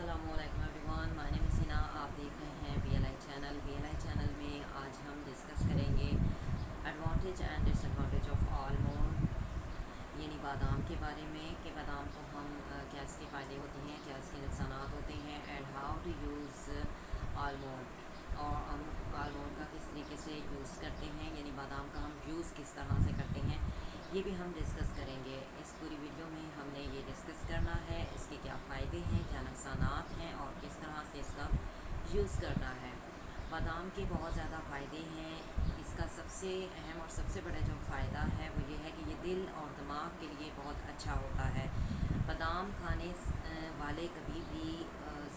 अस्सलामुअलैकुम everyone, my name is Hina. आप देख रहे हैं BLI चैनल। BLI चैनल में आज हम डिस्कस करेंगे advantage and disadvantage of almond, यानी बादाम के बारे में कि बादाम को हम क्या इसके फ़ायदे होते हैं, क्या इसके नुकसान होते हैं, and how to use almond, और हम आलमंड का किस तरीके से यूज़ करते हैं, यानी बादाम का हम यूज़ किस तरह से करते हैं, ये भी हम डिस्कस करेंगे। इस पूरी वीडियो में हमने ये डिस्कस करना है इसके क्या फ़ायदे हैं, क्या नुकसान हैं और किस तरह से इसका यूज़ करना है। बादाम के बहुत ज़्यादा फ़ायदे हैं। इसका सबसे अहम और सबसे बड़ा जो फ़ायदा है वो ये है कि ये दिल और दिमाग के लिए बहुत अच्छा होता है। बादाम खाने वाले कभी भी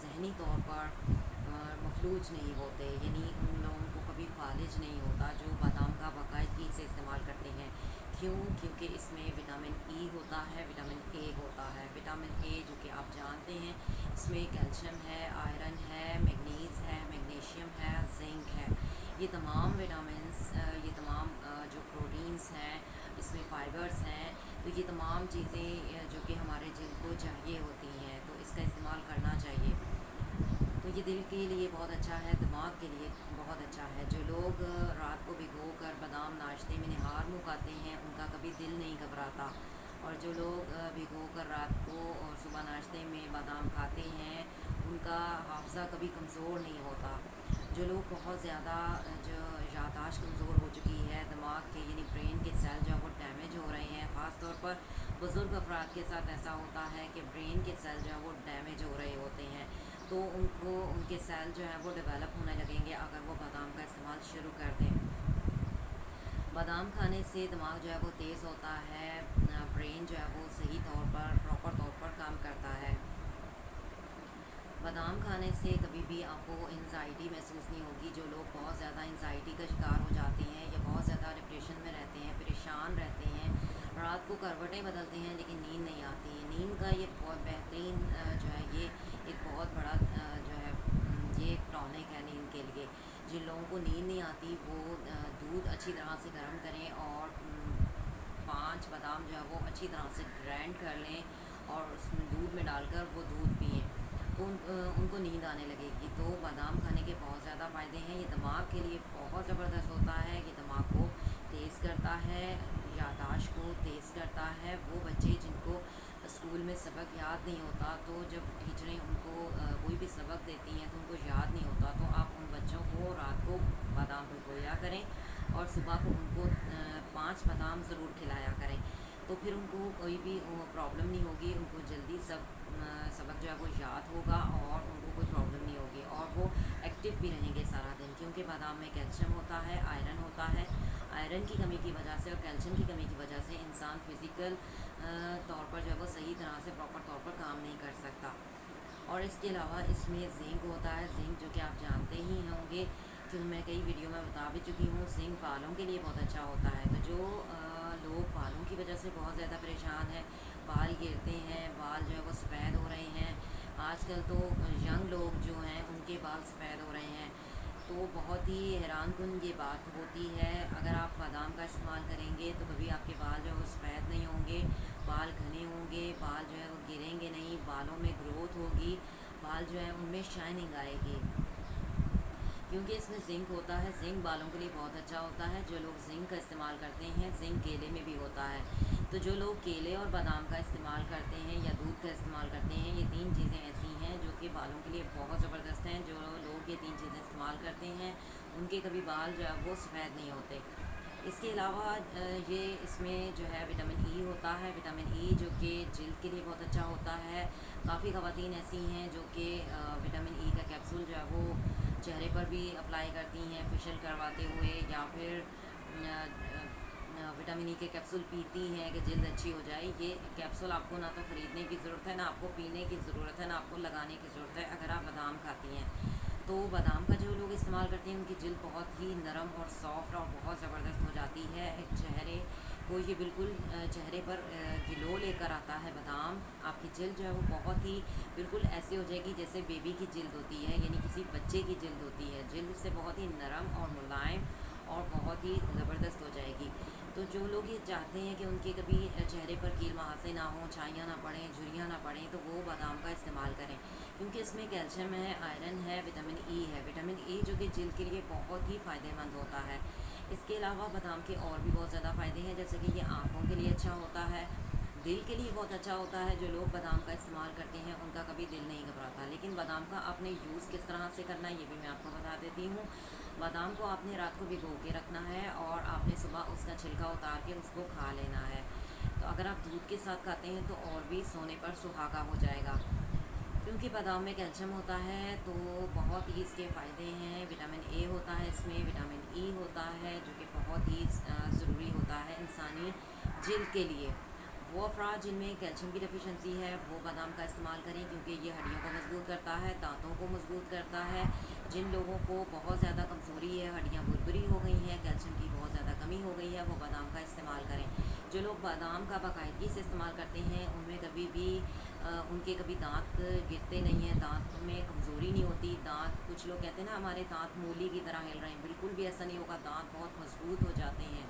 ज़हनी तौर पर मफलूज नहीं होते, यानी उन लोगों को कभी फालिज नहीं होता जो बादाम का बाकायदगी से इस्तेमाल करते हैं। क्यों? क्योंकि इसमें विटामिन ई होता है, विटामिन ए होता है। विटामिन ए जो कि आप जानते हैं, इसमें कैल्शियम है, आयरन है, मैग्नीज़ है, मैग्नीशियम है, जिंक है। ये तमाम विटामिन्स, ये तमाम जो प्रोटीन्स हैं, इसमें फ़ाइबर्स हैं, तो ये तमाम चीज़ें जो कि हमारे जिल्द को चाहिए होती हैं, तो इसका इस्तेमाल करना चाहिए। तो ये दिल के लिए बहुत अच्छा है, दिमाग के लिए बहुत अच्छा है। जो लोग रात को भिगो कर बादाम नाश्ते में निहार मुँह खाते हैं, उनका कभी दिल नहीं घबराता। और जो लोग भिगो कर रात को और सुबह नाश्ते में बादाम खाते हैं, उनका हाफ़्ज़ा कभी कमज़ोर नहीं होता। जो लोग बहुत ज़्यादा जो याददाश्त कमज़ोर हो चुकी है, दिमाग के यानी ब्रेन के सेल जो है वो डैमेज हो रहे हैं, ख़ास तौर पर बुज़ुर्ग अफराद के साथ ऐसा होता है कि ब्रेन के सेल जो है वो डैमेज हो रहे होते हैं, तो उनको उनके सेल जो है वो डेवलप होने लगेंगे अगर वो बादाम का इस्तेमाल शुरू कर दें। बादाम खाने से दिमाग जो है वो तेज़ होता है, ब्रेन जो है वो सही तौर पर प्रॉपर तौर पर काम करता है। बादाम खाने से कभी भी आपको एंजाइटी महसूस नहीं होगी। जो लोग बहुत ज़्यादा एंजाइटी का शिकार हो जाते हैं या बहुत ज़्यादा डिप्रेशन में रहते हैं, परेशान रहते हैं, रात को करवटें बदलते हैं लेकिन नींद नहीं आती है, नींद का ये बहुत बेहतरीन जो है ये एक बहुत बड़ा जो है ये एक टॉनिक है नींद के लिए। जिन लोगों को नींद नहीं आती वो दूध अच्छी तरह से गर्म करें और 5 बादाम जो है वो अच्छी तरह से ग्राइंड कर लें और उसमें दूध में डालकर वो दूध पिएँ, तो उनको नींद आने लगेगी। तो बादाम खाने के बहुत ज़्यादा फ़ायदे हैं। ये दिमाग के लिए बहुत ज़बरदस्त होता है, ये दिमाग को तेज़ करता है, याददाश्त को तेज़ करता है। वो बच्चे जिनको स्कूल में सबक याद नहीं होता, तो जब टीचरें उनको कोई भी सबक देती हैं तो उनको याद नहीं होता, तो आप उन बच्चों को रात को बादाम भिगोया करें और सुबह को उनको 5 बादाम ज़रूर खिलाया करें, तो फिर उनको कोई भी प्रॉब्लम नहीं होगी, उनको जल्दी सबक जो है वो याद होगा और उनको कोई प्रॉब्लम नहीं होगी और वो एक्टिव भी रहेंगे सारा दिन, क्योंकि बादाम में कैल्शियम होता है, आयरन होता है। आयरन की कमी की वजह से और कैल्शियम की कमी की वजह से इंसान फ़िज़िकल तौर पर जो है वो सही तरह से प्रॉपर तौर पर काम नहीं कर सकता। और इसके अलावा इसमें जिंक होता है, जिंक जो कि आप जानते ही होंगे, क्योंकि मैं कई वीडियो में बता भी चुकी हूँ, जिंक बालों के लिए बहुत अच्छा होता है। तो जो लोग बालों की वजह से बहुत ज़्यादा परेशान हैं, बाल गिरते हैं, बाल जो है वो सफ़ेद हो रहे हैं, आजकल तो यंग लोग जो हैं उनके बाल सफ़ेद हो रहे हैं, तो बहुत ही हैरानकुन ये बात होती है। अगर आप बादाम का इस्तेमाल करेंगे तो कभी आपके बाल जो है वो सफ़ेद नहीं होंगे, बाल घने होंगे, बाल जो है वो गिरेंगे नहीं, बालों में ग्रोथ होगी, बाल जो है उनमें शाइनिंग आएगी, क्योंकि इसमें जिंक होता है। जिंक बालों के लिए बहुत अच्छा होता है। जो लोग जिंक का इस्तेमाल करते हैं, जिंक केले में भी होता है, तो जो लोग केले और बादाम का इस्तेमाल करते हैं या दूध का इस्तेमाल करते हैं, ये 3 चीज़ें ऐसी हैं जो कि बालों के लिए बहुत ज़बरदस्त हैं। जो लोग ये 3 चीज़ें इस्तेमाल करते हैं उनके कभी बाल जो है वो सफ़ेद नहीं होते। इसके अलावा ये इसमें जो है विटामिन ई होता है, विटामिन ई जो कि जिल्द के लिए बहुत अच्छा होता है। काफ़ी ख़वातीन ऐसी हैं जो कि विटामिन ई का कैप्सूल जो है वो चेहरे पर भी अप्लाई करती हैं फेशियल करवाते हुए, या फिर विटामिन ई के कैप्सूल पीती हैं कि जल्द अच्छी हो जाए। ये कैप्सूल आपको ना तो ख़रीदने की ज़रूरत है, ना आपको पीने की ज़रूरत है, ना आपको लगाने की ज़रूरत है अगर आप बादाम खाती हैं। तो बादाम का जो लोग इस्तेमाल करते हैं उनकी जल्द बहुत ही नरम और सॉफ्ट और बहुत ज़बरदस्त हो जाती है। चेहरे को ये बिल्कुल चेहरे पर ग्लो लेकर आता है बादाम। आपकी जल्द जो है वो बहुत ही बिल्कुल ऐसे हो जाएगी जैसे बेबी की जल्द होती है, यानी किसी बच्चे की जल्द होती है। जल्द से बहुत ही नरम और मुलायम और बहुत ही ज़बरदस्त हो जाएगी। तो जो लोग ये चाहते हैं कि उनके कभी चेहरे पर कील मुहासे ना हों, छाइयाँ ना पड़ें, झुर्रियाँ ना पड़ें, तो वो बादाम का इस्तेमाल करें, क्योंकि इसमें कैल्शियम है, आयरन है, विटामिन ई है। विटामिन ई जो कि जिल्द के लिए बहुत ही फ़ायदेमंद होता है। इसके अलावा बादाम के और भी बहुत ज़्यादा फ़ायदे हैं, जैसे कि ये आँखों के लिए अच्छा होता है, दिल के लिए बहुत अच्छा होता है। जो लोग बादाम का इस्तेमाल करते हैं उनका कभी दिल नहीं घबराता। लेकिन बादाम का आपने यूज़ किस तरह से करना है ये भी मैं आपको बता देती हूँ। बादाम को आपने रात को भिगो के रखना है और आपने सुबह उसका छिलका उतार के उसको खा लेना है। तो अगर आप दूध के साथ खाते हैं तो और भी सोने पर सुहागा हो जाएगा, क्योंकि बादाम में कैल्शियम होता है। तो बहुत ही इसके फ़ायदे हैं। विटामिन ए होता है इसमें, विटामिन ई होता है जो कि बहुत ही ज़रूरी होता है इंसानी जिल्द के लिए। वो अफराद जिनमें कैल्शियम की डेफिशिएंसी है वो बादाम का इस्तेमाल करें, क्योंकि ये हड्डियों को मजबूत करता है, दांतों को मजबूत करता है। जिन लोगों को बहुत ज़्यादा कमज़ोरी है, हड्डियाँ बुरबुरी हो गई हैं, कैल्शियम की बहुत ज़्यादा कमी हो गई है, वो बादाम का इस्तेमाल करें। जो लोग बादाम का बाकायदगी से इस्तेमाल करते हैं उनमें कभी भी उनके कभी दांत गिरते नहीं हैं, दांत में कमज़ोरी नहीं होती। दांत, कुछ लोग कहते हैं ना हमारे दांत मूली की तरह हिल रहे हैं, बिल्कुल भी ऐसा नहीं होगा। दांत बहुत मजबूत हो जाते हैं।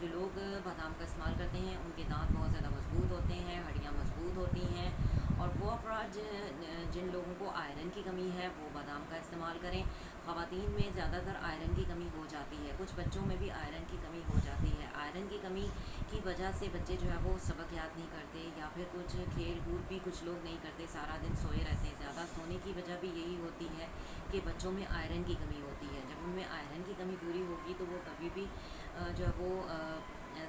जो लोग बादाम का इस्तेमाल करते हैं उनके दांत बहुत ज़्यादा मजबूत होते हैं, हड्डियाँ मजबूत होती हैं। और वो अफराद जिन लोगों को आयरन की कमी है वो बादाम का इस्तेमाल करें। ख़वातीन में ज़्यादातर आयरन की कमी हो जाती है, कुछ बच्चों में भी आयरन की कमी हो जाती है। आयरन की कमी की वजह से बच्चे जो है वो सबक याद नहीं करते, या फिर कुछ खेल कूद भी कुछ लोग नहीं करते, सारा दिन सोए रहते हैं। ज़्यादा सोने की वजह भी यही होती है कि बच्चों में आयरन की कमी होती है। जब उनमें आयरन की कमी पूरी होगी तो वो कभी भी जो है वो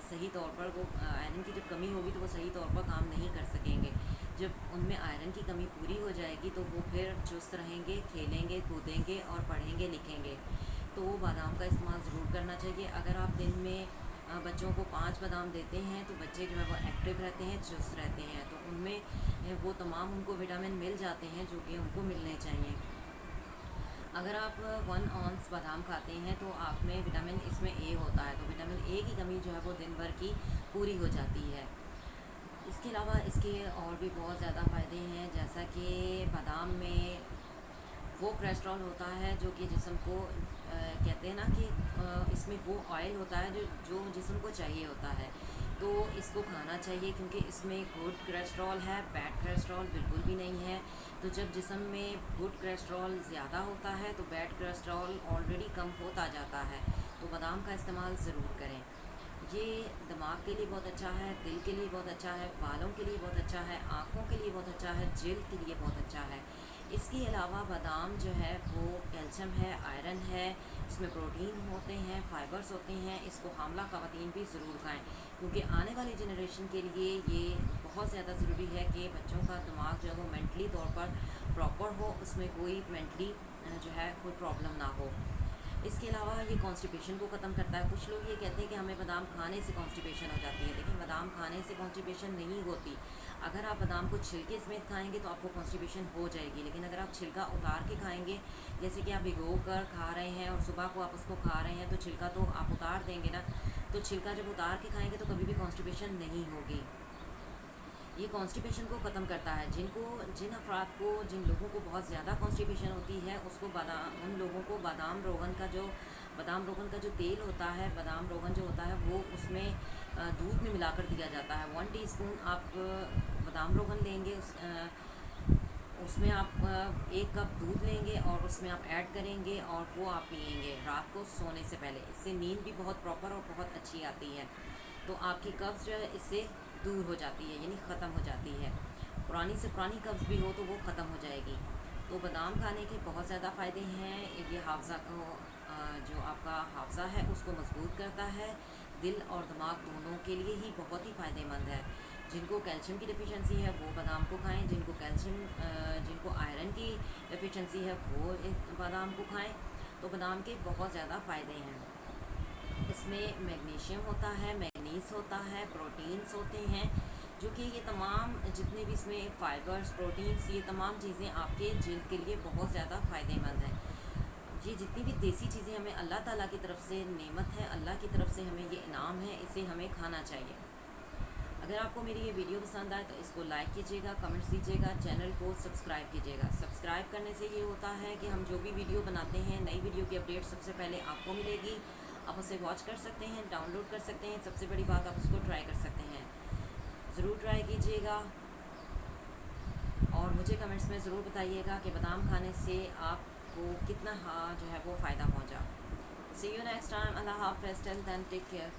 सही तौर पर वो आयरन की जब कमी होगी तो वो सही तौर पर काम नहीं कर सकेंगे। जब उनमें आयरन की कमी पूरी हो जाएगी तो वो फिर चुस्त रहेंगे, खेलेंगे, कूदेंगे और पढ़ेंगे लिखेंगे। तो बादाम का इस्तेमाल ज़रूर करना चाहिए। अगर आप दिन में बच्चों को 5 बादाम देते हैं तो बच्चे जो है वो एक्टिव रहते हैं, चुस्त रहते हैं। तो उनमें वो तमाम उनको विटामिन मिल जाते हैं जो कि उनको मिलने चाहिए। अगर आप 1 ऑन्स बादाम खाते हैं तो आप में विटामिन इसमें ए होता है, तो विटामिन ए की कमी जो है वो दिन भर की पूरी हो जाती है। इसके अलावा इसके और भी बहुत ज़्यादा फ़ायदे हैं, जैसा कि बादाम में वो कोलेस्ट्रॉल होता है जो कि जिस्म को कहते हैं ना कि इसमें वो ऑयल होता है जो जो जिस्म को चाहिए होता है। तो इसको खाना चाहिए, क्योंकि इसमें गुड कोलेस्ट्रॉल है, बैड कोलेस्ट्रॉल बिल्कुल भी नहीं है। तो जब जिस्म में गुड कोलेस्ट्रॉल ज़्यादा होता है तो बैड कोलेस्ट्रॉल ऑलरेडी कम होता जाता है। तो बादाम का इस्तेमाल ज़रूर करें। ये दिमाग के लिए बहुत अच्छा है, दिल के लिए बहुत अच्छा है, बालों के लिए बहुत अच्छा है, आँखों के लिए बहुत अच्छा है, जिल्द के लिए बहुत अच्छा है। इसके अलावा बादाम जो है वो कैल्शियम है, आयरन है, इसमें प्रोटीन होते हैं, फाइबर्स होते हैं। इसको हामला ख़वातीन भी ज़रूर खाएं, क्योंकि आने वाली जनरेशन के लिए ये बहुत ज़्यादा ज़रूरी है कि बच्चों का दिमाग जो है वो मेंटली तौर पर प्रॉपर हो, उसमें कोई मेंटली जो है कोई प्रॉब्लम ना हो। इसके अलावा ये कॉन्स्टिपेशन को ख़त्म करता है। कुछ लोग ये कहते हैं कि हमें बादाम खाने से कॉन्स्टिपेशन हो जाती है, लेकिन बादाम खाने से कॉन्स्टिपेशन नहीं होती। अगर आप बादाम को छिलके समेत खाएंगे तो आपको कॉन्स्टिपेशन हो जाएगी, लेकिन अगर आप छिलका उतार के खाएंगे, जैसे कि आप भिगो कर खा रहे हैं और सुबह को आप उसको खा रहे हैं, तो छिलका तो आप उतार देंगे ना। तो छिलका जब उतार के खाएंगे तो कभी भी कॉन्स्टिपेशन नहीं होगी। ये कॉन्स्टिपेशन को ख़त्म करता है। जिन अफराद को, जिन लोगों को बहुत ज़्यादा कॉन्स्टिपेशन होती है उसको उन लोगों को बादाम रोगन का जो तेल होता है, बादाम रोगन जो होता है वो उसमें दूध में मिलाकर दिया जाता है। 1 टीस्पून आप बादाम रोगन लेंगे, उसमें आप 1 कप दूध लेंगे और उसमें आप ऐड करेंगे और वो आप पिएंगे रात को सोने से पहले। इससे नींद भी बहुत प्रॉपर और बहुत अच्छी आती है। तो आपकी कब्ज़ जो है इससे दूर हो जाती है, यानी ख़त्म हो जाती है। पुरानी से पुरानी कब्ज़ भी हो तो वो ख़त्म हो जाएगी। तो बादाम खाने के बहुत ज़्यादा फ़ायदे हैं। ये हाफ़ज़ा को जो आपका हाफ़ज़ा है उसको मजबूत करता है। दिल और दिमाग दोनों के लिए ही बहुत ही फ़ायदेमंद है। जिनको कैल्शियम की डेफिशिएंसी है वो बादाम को खाएं, जिनको आयरन की डेफिशिएंसी है वो बादाम को खाएं। तो बादाम के बहुत ज़्यादा फ़ायदे हैं। इसमें मैग्नीशियम होता है, मैग्नीज होता है, प्रोटीन्स होते हैं, जो कि ये तमाम जितने भी इसमें फाइबर्स, प्रोटीन्स, ये तमाम चीज़ें आपके जिल्द के लिए बहुत ज़्यादा फ़ायदेमंद हैं। ये जितनी भी देसी चीज़ें हमें अल्लाह ताला की तरफ से नेमत है, अल्लाह की तरफ से हमें ये इनाम है, इसे हमें खाना चाहिए। अगर आपको मेरी ये वीडियो पसंद आए तो इसको लाइक कीजिएगा, कमेंट्स दीजिएगा, चैनल को सब्सक्राइब कीजिएगा। सब्सक्राइब करने से ये होता है कि हम जो भी वीडियो बनाते हैं, नई वीडियो की अपडेट सबसे पहले आपको मिलेगी। आप उसे वॉच कर सकते हैं, डाउनलोड कर सकते हैं, सबसे बड़ी बात आप उसको ट्राई कर सकते हैं। ज़रूर ट्राई कीजिएगा। और मुझे कमेंट्स में ज़रूर बताइएगा कि बादाम खाने से आपको कितना जो है वो फ़ायदा पहुँचा। See you next time. अल्लाह हाफ़िज़। Till then take care.